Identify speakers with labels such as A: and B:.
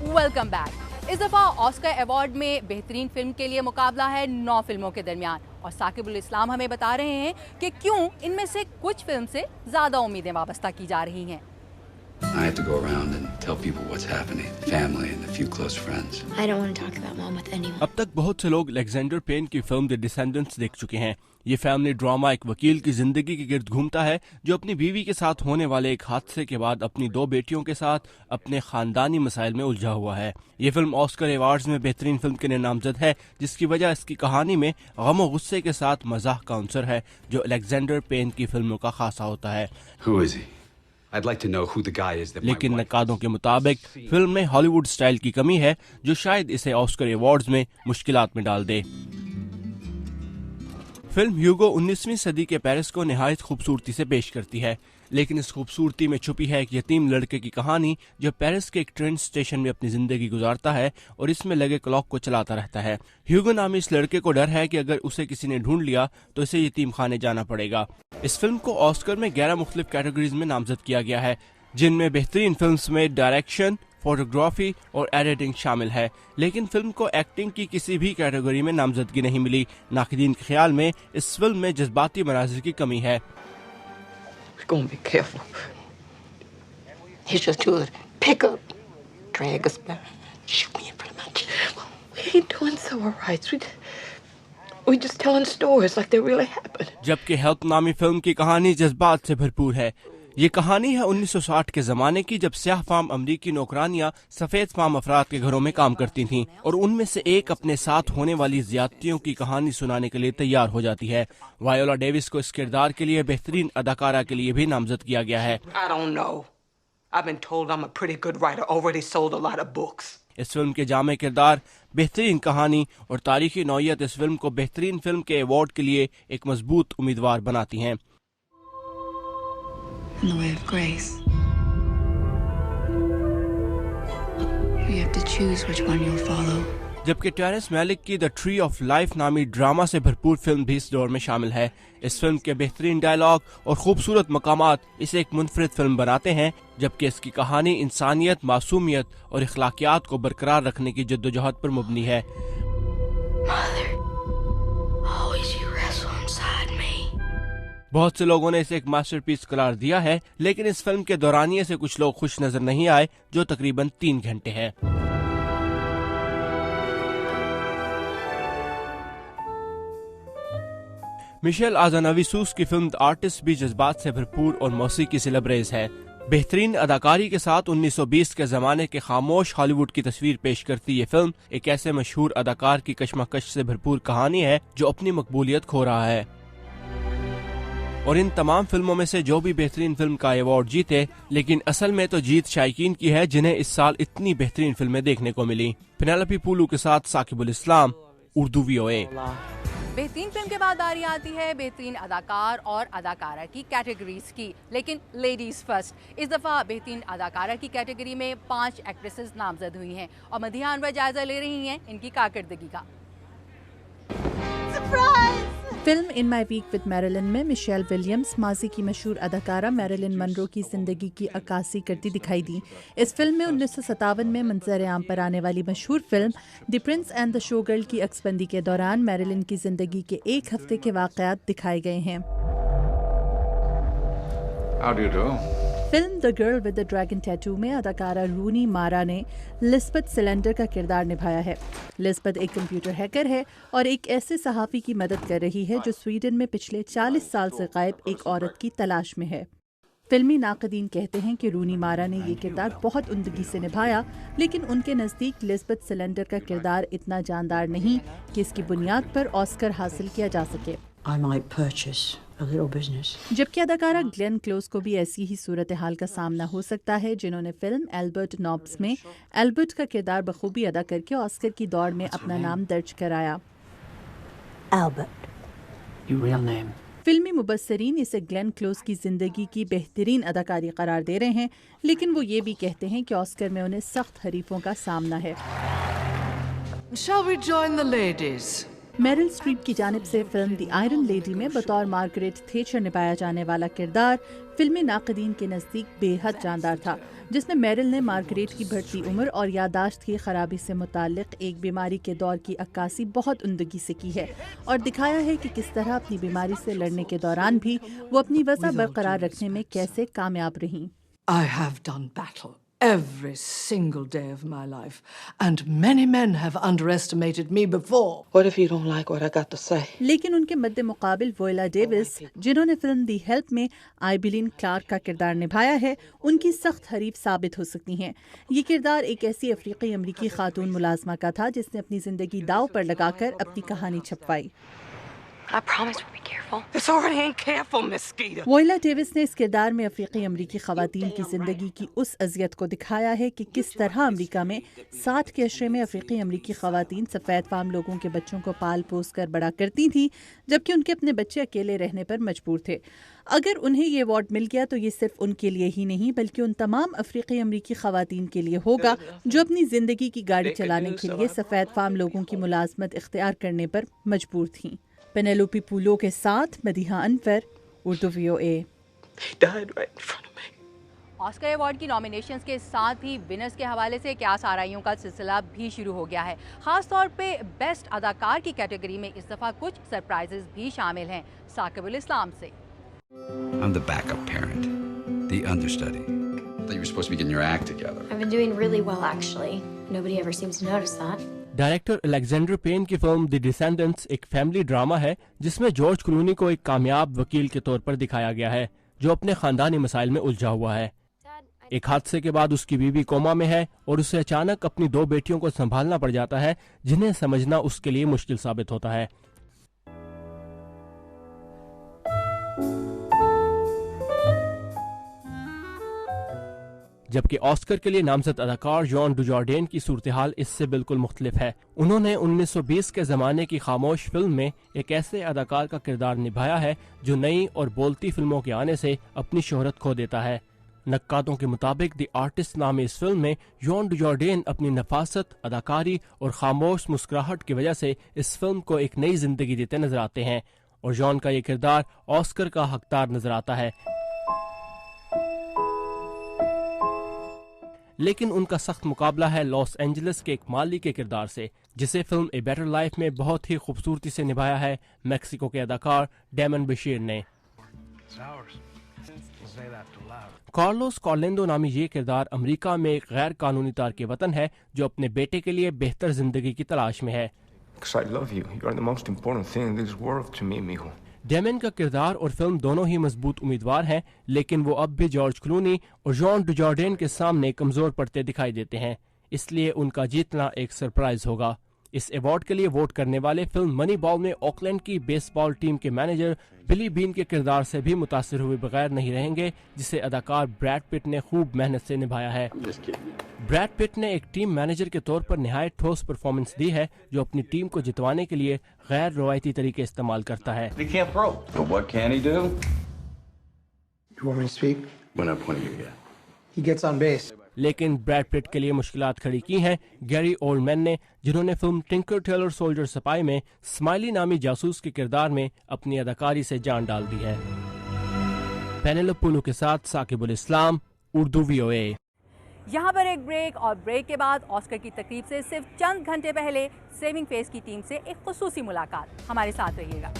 A: Welcome back. اس دفعہ Oscar award میں بہترین فلم کے لیے مقابلہ ہے 9 فلموں کے درمیان، اور ثاقب الاسلام ہمیں بتا رہے ہیں کہ کیوں ان میں سے کچھ فلم سے زیادہ امیدیں وابستہ کی جا رہی ہیں۔
B: I have to go around and tell people what's happening, family and a few close friends.
C: I don't want to talk about mom with anyone.
D: اب تک بہت سے لوگ الیگزینڈر پین کی فلم دی ڈیسینڈنٹس دیکھ چکے ہیں۔ یہ فیملی ڈرامہ ایک وکیل کی زندگی کے گرد گھومتا ہے جو اپنی بیوی کے ساتھ ہونے والے ایک حادثے کے بعد اپنی 2 بیٹیوں کے ساتھ اپنے خاندانی مسائل میں الجھا ہوا ہے۔ یہ فلم آسکر ایوارڈز میں بہترین فلم کے لیے نامزد ہے، جس کی وجہ اس کی کہانی میں غم و غصے کے ساتھ مزاح کا عنصر ہے جو الیگزینڈر پین کی فلموں کا خاصہ ہوتا ہے۔
B: Who is he? I'd like to know who the guy is that my
D: لیکن
B: wife
D: نقادوں کے مطابق فلم میں ہالی ووڈ سٹائل کی کمی ہے جو شاید اسے آسکر ایوارڈز میں مشکلات میں ڈال دے۔ فلم ہیوگو 19ویں صدی کے پیرس کو نہایت خوبصورتی سے پیش کرتی ہے، لیکن اس خوبصورتی میں چھپی ہے ایک یتیم لڑکے کی کہانی جو پیرس کے ایک ٹرین اسٹیشن میں اپنی زندگی گزارتا ہے اور اس میں لگے کلاک کو چلاتا رہتا ہے۔ ہیوگو نامی اس لڑکے کو ڈر ہے کہ اگر اسے کسی نے ڈھونڈ لیا تو اسے یتیم خانے جانا پڑے گا۔ اس فلم کو آسکر میں 11 مختلف کیٹیگریز میں نامزد کیا گیا ہے، جن میں بہترین فلمز میں ڈائریکشن، فوٹوگرافی اور ایڈیٹنگ شامل ہے، لیکن فلم کو ایکٹنگ کی کسی بھی کیٹیگری میں نامزدگی نہیں ملی۔ ناقدین کے خیال میں اس فلم میں جذباتی مناظر کی کمی ہے۔
E: We're gonna be careful. He's just too good. Pick up, drag us back, shoot me in front of my chair. We ain't doing civil rights. We just telling stories like they really happened.
D: جبکہ help نامی film کی کہانی جذبات سے بھرپور ہے۔ یہ کہانی ہے 1960 کے زمانے کی، جب سیاہ فام امریکی نوکرانیاں سفید فام افراد کے گھروں میں کام کرتی تھیں اور ان میں سے ایک اپنے ساتھ ہونے والی زیادتیوں کی کہانی سنانے کے لیے تیار ہو جاتی ہے۔ وائیولا ڈیوس کو اس کردار کے لیے بہترین اداکارہ کے لیے بھی نامزد کیا گیا ہے۔
E: I don't know. I've been told I'm a pretty good writer. Already sold a lot of books.
D: اس فلم کے جامع کردار، بہترین کہانی اور تاریخی نوعیت اس فلم کو بہترین فلم کے ایوارڈ کے لیے ایک مضبوط امیدوار بناتی ہیں۔
C: In the way of grace, you have to choose which one you'll follow.
D: جبکہ ٹیرنس میلک کی دی ٹری آف لائف نامی ڈرامہ سے بھرپور فلم بھی اس دور میں شامل ہے۔ اس فلم کے بہترین ڈائلاگ اور خوبصورت مقامات اسے ایک منفرد فلم بناتے ہیں، جبکہ اس کی کہانی انسانیت، معصومیت اور اخلاقیات کو برقرار رکھنے کی جدوجہد پر مبنی ہے۔
C: Mother, always you wrestle inside me.
D: بہت سے لوگوں نے اسے ایک ماسٹر پیس قرار دیا ہے، لیکن اس فلم کے دورانیے سے کچھ لوگ خوش نظر نہیں آئے، جو تقریباً 3 گھنٹے ہے۔ مشیل آزاناویسوس کی فلم دی آرٹسٹ بھی جذبات سے بھرپور اور موسیقی سے لبریز ہے۔ بہترین اداکاری کے ساتھ 1920 کے زمانے کے خاموش ہالی ووڈ کی تصویر پیش کرتی یہ فلم ایک ایسے مشہور اداکار کی کشمکش سے بھرپور کہانی ہے جو اپنی مقبولیت کھو رہا ہے۔ اور ان تمام فلموں میں سے جو بھی بہترین فلم کا ایوارڈ جیتے، لیکن اصل میں تو جیت شائقین کی ہے جنہیں اس سال اتنی بہترین فلمیں دیکھنے کو ملی۔ پینیلوپی پولو کے ساتھ ثاقب الاسلام، اردو VOA۔
A: بہترین فلم کے بعد باری آتی ہے بہترین اداکار اور اداکارہ کی کیٹیگریز کی، لیکن لیڈیز فرسٹ۔ اس دفعہ بہترین اداکارہ کی کیٹیگری میں 5 ایکٹریسز نامزد ہوئی ہیں، اور مدیحہ انور جائزہ لے رہی ہیں ان کی کارکردگی کا۔
F: Film in my week with Marilyn میں مشیل ولیمز ماضی کی مشہور اداکارہ میریلن منرو کی زندگی کی عکاسی کرتی دکھائی دی۔ اس فلم میں 1957 میں منظر عام پر آنے والی مشہور film the prince and the show girl کی عکس بندی کے دوران میریلن کی زندگی کے 1 ہفتے کے واقعات دکھائے گئے ہیں۔
B: How do you do?
F: Film the girl with the dragon tattoo میں اداکارہ رونی مارا نے لزبتھ سلینڈر کا کردار نبھایا ہے۔ لزبتھ ایک کمپیوٹر ہیکر ہے اور ایک ایسے صحافی کی مدد کر رہی ہے جو سویڈن میں پچھلے 40 سال سے غائب ایک عورت کی تلاش میں ہے۔ فلمی ناقدین کہتے ہیں کہ رونی مارا نے یہ کردار بہت عمدگی سے نبھایا، لیکن ان کے نزدیک لزبتھ سلینڈر کا کردار اتنا جاندار نہیں کہ اس کی بنیاد پر آسکر حاصل کیا جا سکے۔
E: I might purchase a little business.
F: جبکہ اداکارہ گلین کلوز کو بھی ایسی ہی صورتحال کا سامنا ہو سکتا ہے، جنہوں نے فلم ایلبرٹ نوبس میں ایلبرٹ کا کردار بخوبی ادا کر کے آسکر کی دوڑ میں اپنا نام درج کرایا۔
E: Albert. Your real name?
F: فلمی مبصرین اسے گلین کلوز کی زندگی کی بہترین اداکاری قرار دے رہے ہیں، لیکن وہ یہ بھی کہتے ہیں کہ آسکر میں انہیں سخت حریفوں کا سامنا ہے۔
G: Shall we join the ladies?
F: Meeral strap کی جانب سے فلم دی آئرن لیڈی میں بطور مارگریٹ تھیچر نبھایا جانے والا کردار فلمی ناقدین کے نزدیک بے حد جاندار تھا۔ جس میں میرل نے مارگریٹ کی بڑھتی عمر اور یادداشت کی خرابی سے متعلق ایک بیماری کے دور کی عکاسی بہت عمدگی سے کی ہے اور دکھایا ہے کہ کس طرح اپنی بیماری سے لڑنے کے دوران بھی وہ اپنی وضع برقرار رکھنے میں کیسے کامیاب رہیں۔
G: I have done battle every single day of my life, and many men have underestimated me before.
E: What if you don't like what I got to say?
F: لیکن ان کے مد مقابل ووئلا ڈیوس، جنہوں نے فلم دی ہیلپ میں آئیبیلین Clarke کا کردار نبھایا ہے، ان کی سخت حریف ثابت ہو سکتی ہیں۔ یہ کردار ایک ایسی افریقی امریکی خاتون ملازمہ کا تھا جس نے اپنی زندگی داؤ پر لگا کر اپنی کہانی چھپوائی۔
E: I promise we'll be careful. It's already ain't careful, Miss Skeeter.
F: Viola Davis نے اس کردار میں افریقی امریکی خواتین کی زندگی کی اس اذیت کو دکھایا ہے کہ کس طرح امریکہ میں 60 کے عشرے میں افریقی امریکی خواتین سفید فام لوگوں کے بچوں کو پال پوس کر بڑا کرتی تھیں، جبکہ ان کے اپنے بچے اکیلے رہنے پر مجبور تھے۔ اگر انہیں یہ ایوارڈ مل گیا تو یہ صرف ان کے لیے ہی نہیں بلکہ ان تمام افریقی امریکی خواتین کے لیے ہوگا جو اپنی زندگی کی گاڑی چلانے کے لیے سفید فام لوگوں کی ملازمت اختیار کرنے پر مجبور تھیں۔ پینیلوپی پولو کے ساتھ Madiha Anwar, Urdu VOA۔
E: He died right in front of me.
A: Oscar award کی نامینیشنز کے ساتھ ہی ونرز کے حوالے سے کیاس آرائیوں کا سلسلہ بھی شروع ہو گیا ہے۔ خاص طور پہ بیسٹ اداکار کی کیٹیگری میں اس دفعہ کچھ سرپرائزز بھی شامل ہیں۔ ثاقب الاسلام سے۔
B: I'm the backup parent, the understudy. I thought you were supposed to be getting your act together.
H: I've been doing really well, actually. Nobody ever seems to notice that.
D: Director Alexander Payne کی film the Descendants ایک family drama ہے جس میں George colony کو ایک کامیاب وکیل کے طور پر دکھایا گیا ہے جو اپنے خاندانی مسائل میں الجھا ہوا ہے۔ ایک حادثے کے بعد اس کی بیوی کوما میں ہے اور اسے اچانک اپنی 2 بیٹیوں کو سنبھالنا پڑ جاتا ہے جنہیں سمجھنا اس کے لیے مشکل ثابت ہوتا ہے۔ جبکہ آسکر کے لیے نامزد اداکار جان ڈوجارڈین کی صورتحال اس سے بالکل مختلف ہے۔ انہوں نے 1920 کے زمانے کی خاموش فلم میں ایک ایسے اداکار کا کردار نبھایا ہے جو نئی اور بولتی فلموں کے آنے سے اپنی شہرت کھو دیتا ہے۔ نقادوں کے مطابق دی آرٹسٹ نامی اس فلم میں جان ڈوجارڈین اپنی نفاست، اداکاری اور خاموش مسکراہٹ کی وجہ سے اس فلم کو ایک نئی زندگی دیتے نظر آتے ہیں اور جان کا یہ کردار آسکر کا حقدار نظر آتا ہے۔ لیکن ان کا سخت مقابلہ ہے لاس اینجلس کے ایک مالی کے کردار سے جسے فلم اے بیٹر لائف میں بہت ہی خوبصورتی سے نبھایا ہے میکسیکو کے اداکار ڈیمن بشیر نے۔ کارلوس کارلینڈو نامی یہ کردار امریکہ میں ایک غیر قانونی تارک وطن ہے جو اپنے بیٹے کے لیے بہتر زندگی کی تلاش میں ہے۔ ڈیمن کا کردار اور فلم دونوں ہی مضبوط امیدوار ہیں لیکن وہ اب بھی جارج کلونی اور جان ڈوجارڈین کے سامنے کمزور پڑتے دکھائی دیتے ہیں، اس لیے ان کا جیتنا ایک سرپرائز ہوگا۔ اس ایوارڈ کے لیے ووٹ کرنے والے فلم منی بال میں آکلینڈ کی بیس بال ٹیم کے مینیجر بلی بین کے کردار سے بھی متاثر ہوئے بغیر نہیں رہیں گے جسے اداکار بریڈ پٹ نے خوب محنت سے نبھایا ہے۔ بریڈ پٹ نے ایک ٹیم مینیجر کے طور پر نہایت ٹھوس پرفارمنس دی ہے جو اپنی ٹیم کو جتوانے کے لیے غیر روایتی طریقے استعمال کرتا ہے۔
B: But what can he do?
I: You want me to speak?
B: When I point you, yeah.
I: He gets on base.
D: لیکن بریڈ پٹ کے لیے مشکلات کھڑی کی ہیں گیری اولڈ مین نے، جنہوں نے film tinker tailor soldier spy میں اسمائلی نامی جاسوس کے کردار میں اپنی اداکاری سے جان ڈال دی ہے۔ پینیلوپی پولو کے ساتھ ثاقب الاسلام، اردو VOA۔
A: یہاں پر ایک بریک اور بریک کے بعد آسکر کی تقریب سے صرف چند گھنٹے پہلے سیونگ فیس کی ٹیم سے ایک خصوصی ملاقات، ہمارے ساتھ رہیے گا۔